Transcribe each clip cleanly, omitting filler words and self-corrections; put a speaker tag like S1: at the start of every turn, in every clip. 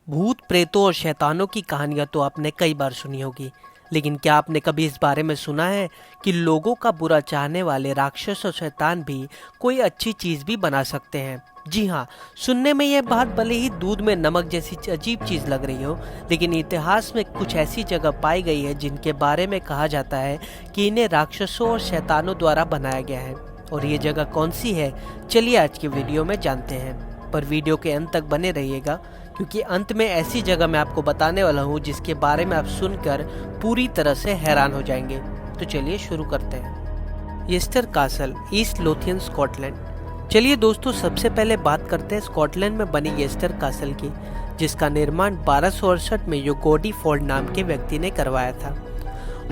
S1: भूत प्रेतों और शैतानों की कहानियां तो आपने कई बार सुनी होगी, लेकिन क्या आपने कभी इस बारे में सुना है कि लोगों का बुरा चाहने वाले राक्षस और शैतान भी कोई अच्छी चीज भी बना सकते हैं। जी हाँ, सुनने में यह बात भले ही दूध में नमक जैसी अजीब चीज लग रही हो, लेकिन इतिहास में कुछ ऐसी जगह पाई गई है जिनके बारे में कहा जाता है कि इन्हें राक्षसों और शैतानों द्वारा बनाया गया है। और ये जगह कौन सी है, चलिए आज की वीडियो में जानते हैं। पर वीडियो के अंत तक बने रहिएगा, क्योंकि अंत में ऐसी जगह मैं आपको बताने वाला हूँ जिसके बारे में आप सुनकर पूरी तरह से हैरान हो जाएंगे। तो चलिए शुरू करते हैं। येस्टर कासल, ईस्ट लोथियन, स्कॉटलैंड। चलिए दोस्तों, सबसे पहले बात करते हैं स्कॉटलैंड में बनी येस्टर कासल की, जिसका निर्माण 1268 में योगोडी फोर्ड नाम के व्यक्ति ने करवाया था।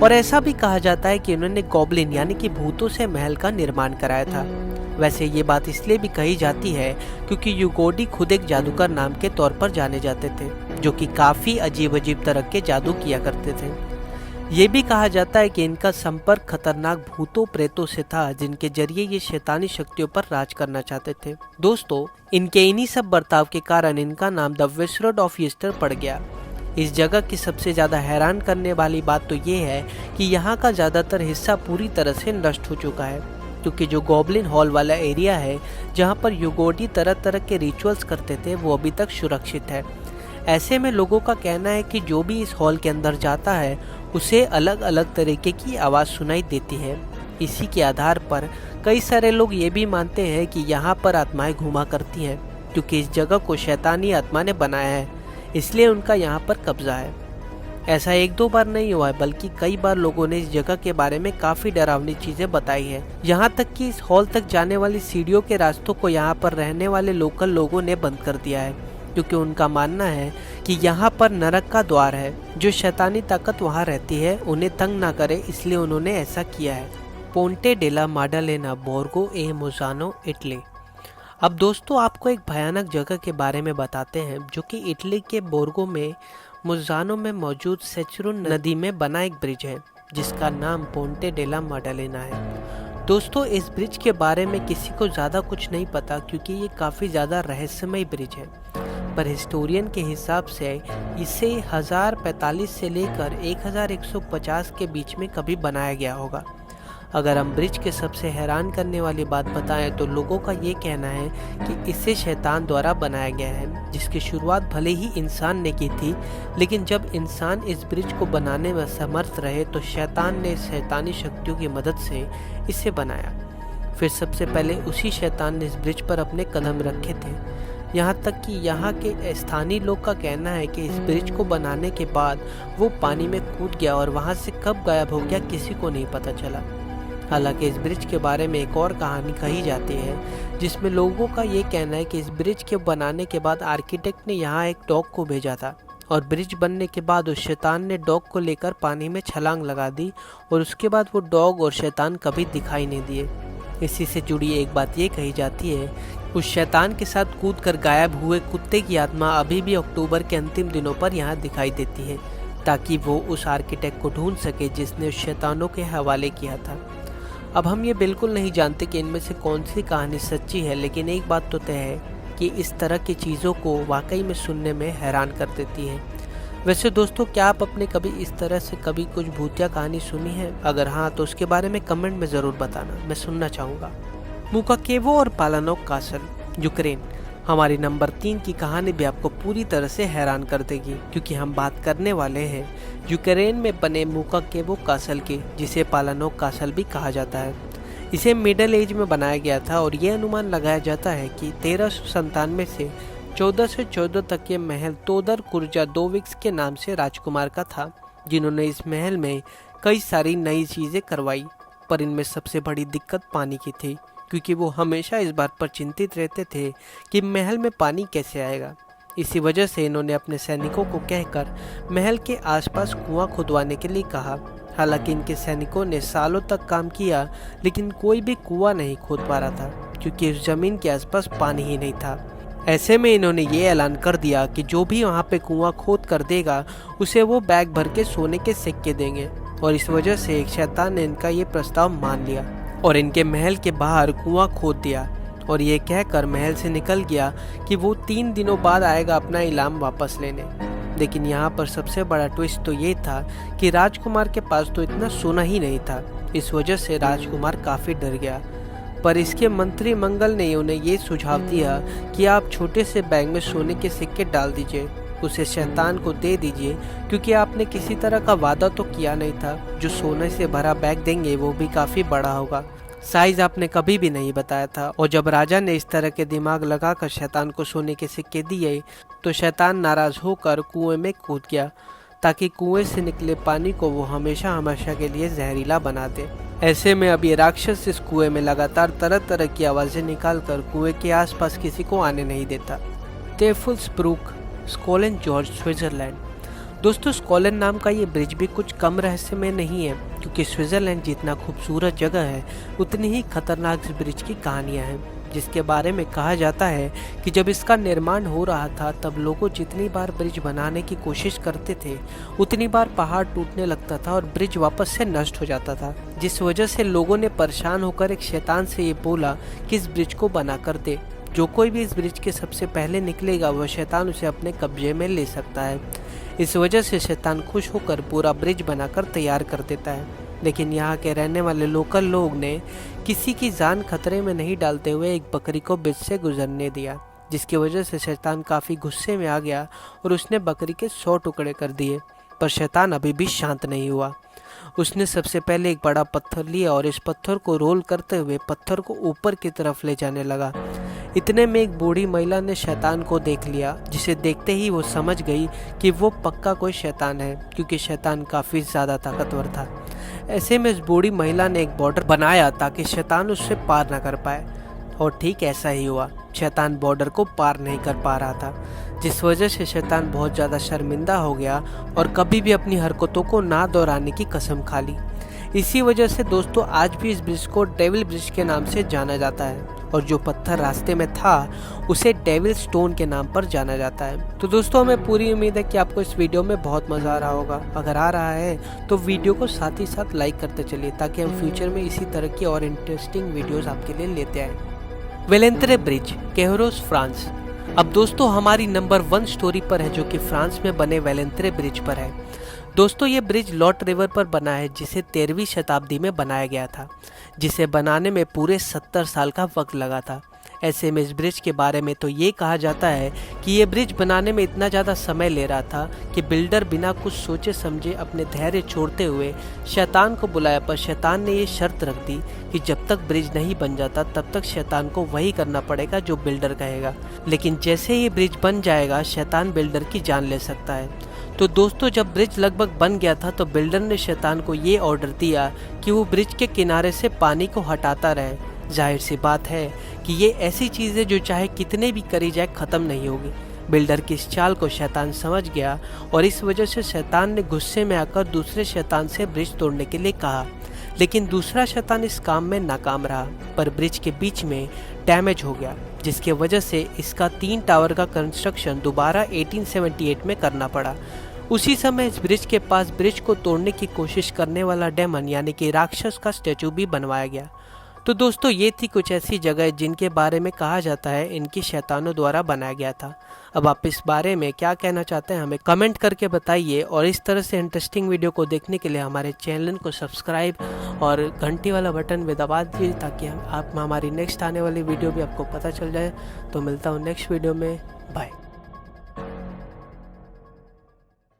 S1: और ऐसा भी कहा जाता है कि उन्होंने गॉब्लिन यानी कि भूतों से महल का निर्माण कराया था। वैसे ये बात इसलिए भी कही जाती है क्योंकि युगोडी खुद एक जादूगर नाम के तौर पर जाने जाते थे, जो कि काफी अजीब अजीब तरह के जादू किया करते थे। ये भी कहा जाता है कि इनका संपर्क खतरनाक भूतों प्रेतों से था, जिनके जरिए ये शैतानी शक्तियों पर राज करना चाहते थे। दोस्तों, इनके इन्हीं सब बर्ताव के कारण इनका नाम द विज़ार्ड ऑफ ईस्टर पड़ गया। इस जगह की सबसे ज्यादा हैरान करने वाली बात तो ये है कि यहाँ का ज्यादातर हिस्सा पूरी तरह से नष्ट हो चुका है, क्योंकि जो गॉब्लिन हॉल वाला एरिया है जहाँ पर युगोडी तरह तरह के रिचुअल्स करते थे, वो अभी तक सुरक्षित है। ऐसे में लोगों का कहना है कि जो भी इस हॉल के अंदर जाता है उसे अलग अलग तरीके की आवाज़ सुनाई देती है। इसी के आधार पर कई सारे लोग ये भी मानते हैं कि यहाँ पर आत्माएं घूमा करती हैं, क्योंकि इस जगह को शैतानी आत्मा ने बनाया है, इसलिए उनका यहाँ पर कब्जा है। ऐसा एक दो बार नहीं हुआ है, बल्कि कई बार लोगों ने इस जगह के बारे में काफी डरावनी चीजें बताई है। यहाँ तक कि इस हॉल तक जाने वाली सीढ़ियों के रास्तों को यहाँ पर रहने वाले लोकल लोगों ने बंद कर दिया है, क्योंकि उनका मानना है कि यहाँ पर नरक का द्वार है। जो शैतानी ताकत वहाँ रहती है उन्हें तंग ना करे, इसलिए उन्होंने ऐसा किया है। पोंटे डेला माडालेना, बोर्गो ए मोजानो, इटली। अब दोस्तों, आपको एक भयानक जगह के बारे में बताते हैं, जो कि इटली के बोर्गो में मुजानो में मौजूद सेचुरुन नदी में बना एक ब्रिज है, जिसका नाम पोंटे डेला माडालेना है। दोस्तों, इस ब्रिज के बारे में किसी को ज़्यादा कुछ नहीं पता, क्योंकि ये काफ़ी ज़्यादा रहस्यमय ब्रिज है। पर हिस्टोरियन के हिसाब से इसे 1045 से लेकर 1150 के बीच में कभी बनाया गया होगा। अगर हम ब्रिज के सबसे हैरान करने वाली बात बताएं तो लोगों का ये कहना है कि इसे शैतान द्वारा बनाया गया है, जिसकी शुरुआत भले ही इंसान ने की थी, लेकिन जब इंसान इस ब्रिज को बनाने में समर्थ रहे तो शैतान ने शैतानी शक्तियों की मदद से इसे बनाया। फिर सबसे पहले उसी शैतान ने इस ब्रिज पर अपने कदम रखे थे। यहाँ तक कि यहाँ के स्थानीय लोग का कहना है कि इस ब्रिज को बनाने के बाद वो पानी में कूद गया और वहाँ से कब गायब हो गया किसी को नहीं पता चला। हालांकि इस ब्रिज के बारे में एक और कहानी कही जाती है, जिसमें लोगों का ये कहना है कि इस ब्रिज के बनाने के बाद आर्किटेक्ट ने यहाँ एक डॉग को भेजा था, और ब्रिज बनने के बाद उस शैतान ने डॉग को लेकर पानी में छलांग लगा दी, और उसके बाद वो डॉग और शैतान कभी दिखाई नहीं दिए। इसी से जुड़ी एक बात ये कही जाती है, उस शैतान के साथ कूदकर गायब हुए कुत्ते की आत्मा अभी भी अक्टूबर के अंतिम दिनों पर यहाँ दिखाई देती है, ताकि वो उस आर्किटेक्ट को ढूंढ सके जिसने उस शैतानों के हवाले किया था। अब हम ये बिल्कुल नहीं जानते कि इनमें से कौन सी कहानी सच्ची है, लेकिन एक बात तो तय है कि इस तरह की चीज़ों को वाकई में सुनने में हैरान कर देती है। वैसे दोस्तों, क्या आप अपने कभी इस तरह से कभी कुछ भूतिया कहानी सुनी है? अगर हाँ, तो उसके बारे में कमेंट में ज़रूर बताना, मैं सुनना चाहूँगा। मुकाकेवो और पालानोक कासल, यूक्रेन। हमारी नंबर 3 की कहानी भी आपको पूरी तरह से हैरान कर देगी, क्योंकि हम बात करने वाले हैं यूक्रेन में बने मुकाकेवो कासल की, जिसे पालानोक कासल भी कहा जाता है। इसे मिडल एज में बनाया गया था, और ये अनुमान लगाया जाता है कि 1397 से 1414 तक ये महल तोदर कुर्जा दोविक्स के नाम से राजकुमार का था, जिन्होंने इस महल में कई सारी नई चीज़ें करवाई। पर इनमें सबसे बड़ी दिक्कत पानी की थी, क्योंकि वो हमेशा इस बात पर चिंतित रहते थे कि महल में पानी कैसे आएगा। इसी वजह से इन्होंने अपने सैनिकों को कहकर महल के आसपास कुआं खुदवाने के लिए कहा। हालांकि इनके सैनिकों ने सालों तक काम किया, लेकिन कोई भी कुआं नहीं खोद पा रहा था, क्योंकि उस जमीन के आसपास पानी ही नहीं था। ऐसे में इन्होंने ये ऐलान कर दिया कि जो भी वहाँ पे कुआं खोद कर देगा उसे वो बैग भर के सोने के सिक्के देंगे, और इस वजह से एक शैतान ने इनका ये प्रस्ताव मान लिया और इनके महल के बाहर कुआं खोद दिया। और ये कहकर महल से निकल गया कि वो 3 दिनों बाद आएगा अपना इनाम वापस लेने। लेकिन यहाँ पर सबसे बड़ा ट्विस्ट तो ये था कि राजकुमार के पास तो इतना सोना ही नहीं था। इस वजह से राजकुमार काफ़ी डर गया। पर इसके मंत्री मंगल ने उन्हें ये सुझाव दिया कि आप छोटे से बैग में सोने के सिक्के डाल दीजिए, उसे शैतान को दे दीजिए, क्योंकि आपने किसी तरह का वादा तो किया नहीं था। जो सोने से भरा बैग देंगे वो भी काफ़ी बड़ा होगा, साइज आपने कभी भी नहीं बताया था। और जब राजा ने इस तरह के दिमाग लगाकर शैतान को सोने के सिक्के दिए तो शैतान नाराज होकर कुएं में कूद गया, ताकि कुएं से निकले पानी को वो हमेशा हमेशा के लिए जहरीला बना दे। ऐसे में अब ये राक्षस इस कुएं में लगातार तरह तरह की आवाज़ें निकालकर कुएं के आसपास किसी को आने नहीं देता। तेफुल्सब्रुक, स्कोलेन जॉर्ज, स्विट्जरलैंड। दोस्तों, स्कोलेन नाम का ये ब्रिज भी कुछ कम रहस्यमय नहीं है, क्योंकि स्विट्जरलैंड जितना खूबसूरत जगह है उतनी ही खतरनाक इस ब्रिज की कहानियां हैं, जिसके बारे में कहा जाता है कि जब इसका निर्माण हो रहा था तब लोगों जितनी बार ब्रिज बनाने की कोशिश करते थे उतनी बार पहाड़ टूटने लगता था और ब्रिज वापस से नष्ट हो जाता था, जिस वजह से लोगों ने परेशान होकर एक शैतान से ये बोला कि इस ब्रिज को बना कर दे। जो कोई भी इस ब्रिज के सबसे पहले निकलेगा वह शैतान उसे अपने कब्जे में ले सकता है। इस वजह से शैतान खुश होकर पूरा ब्रिज बनाकर तैयार कर देता है। लेकिन यहाँ के रहने वाले लोकल लोग ने किसी की जान खतरे में नहीं डालते हुए एक बकरी को ब्रिज से गुजरने दिया, जिसकी वजह से शैतान काफ़ी गुस्से में आ गया और उसने बकरी के 100 टुकड़े कर दिए। पर शैतान अभी भी शांत नहीं हुआ। उसने सबसे पहले एक बड़ा पत्थर लिया और इस पत्थर को रोल करते हुए पत्थर को ऊपर की तरफ ले जाने लगा। इतने में एक बूढ़ी महिला ने शैतान को देख लिया, जिसे देखते ही वो समझ गई कि वो पक्का कोई शैतान है, क्योंकि शैतान काफ़ी ज़्यादा ताकतवर था। ऐसे में इस बूढ़ी महिला ने एक बॉर्डर बनाया ताकि शैतान उससे पार न कर पाए, और ठीक ऐसा ही हुआ। शैतान बॉर्डर को पार नहीं कर पा रहा था, जिस वजह से शैतान बहुत ज़्यादा शर्मिंदा हो गया और कभी भी अपनी हरकतों को ना दोहराने की कसम खा ली। इसी वजह से दोस्तों आज भी इस ब्रिज को डेविल ब्रिज के नाम से जाना जाता है, और जो पत्थर रास्ते में था उसे डेविल स्टोन के नाम पर जाना जाता है। तो दोस्तों हमें पूरी उम्मीद है कि आपको इस वीडियो में बहुत मज़ा आ रहा होगा। अगर आ रहा है तो वीडियो को साथ ही साथ लाइक करते चलिए, ताकि हम फ्यूचर में इसी तरह की और इंटरेस्टिंग वीडियोज़ आपके लिए लेते आएँ। वेलेंत्रे ब्रिज, कैरोस, फ्रांस। अब दोस्तों हमारी नंबर 1 स्टोरी पर है, जो कि फ्रांस में बने वेलेंत्रे ब्रिज पर है। दोस्तों ये ब्रिज लॉट रिवर पर बना है, जिसे 13वीं शताब्दी में बनाया गया था, जिसे बनाने में पूरे 70 साल का वक्त लगा था। ऐसे में इस ब्रिज के बारे में तो ये कहा जाता है कि ये ब्रिज बनाने में इतना ज़्यादा समय ले रहा था कि बिल्डर बिना कुछ सोचे समझे अपने धैर्य छोड़ते हुए शैतान को बुलाया, पर शैतान ने ये शर्त रख दी कि जब तक ब्रिज नहीं बन जाता तब तक शैतान को वही करना पड़ेगा जो बिल्डर कहेगा। लेकिन जैसे ये ब्रिज बन जाएगा शैतान बिल्डर की जान ले सकता है। तो दोस्तों जब ब्रिज लगभग बन गया था तो बिल्डर ने शैतान को ये ऑर्डर दिया कि वो ब्रिज के किनारे से पानी को हटाता रहे। जाहिर सी बात है कि ये ऐसी चीज़ है जो चाहे कितने भी करी जाए ख़त्म नहीं होगी। बिल्डर की इस चाल को शैतान समझ गया और इस वजह से शैतान ने गुस्से में आकर दूसरे शैतान से ब्रिज तोड़ने के लिए कहा। लेकिन दूसरा शैतान इस काम में नाकाम रहा, पर ब्रिज के बीच में डैमेज हो गया, जिसके वजह से इसका 3 टावर का कंस्ट्रक्शन दोबारा 1878 में करना पड़ा। उसी समय इस ब्रिज के पास ब्रिज को तोड़ने की कोशिश करने वाला डेमन यानी कि राक्षस का स्टैचू भी बनवाया गया। तो दोस्तों ये थी कुछ ऐसी जगह जिनके बारे में कहा जाता है इनकी शैतानों द्वारा बनाया गया था। अब आप इस बारे में क्या कहना चाहते हैं हमें कमेंट करके बताइए, और इस तरह से इंटरेस्टिंग वीडियो को देखने के लिए हमारे चैनल को सब्सक्राइब और घंटी वाला बटन भी दबा दीजिए, ताकि आप हमारी नेक्स्ट आने वाली वीडियो भी आपको पता चल जाए। तो मिलता हूँ नेक्स्ट वीडियो में, बाय।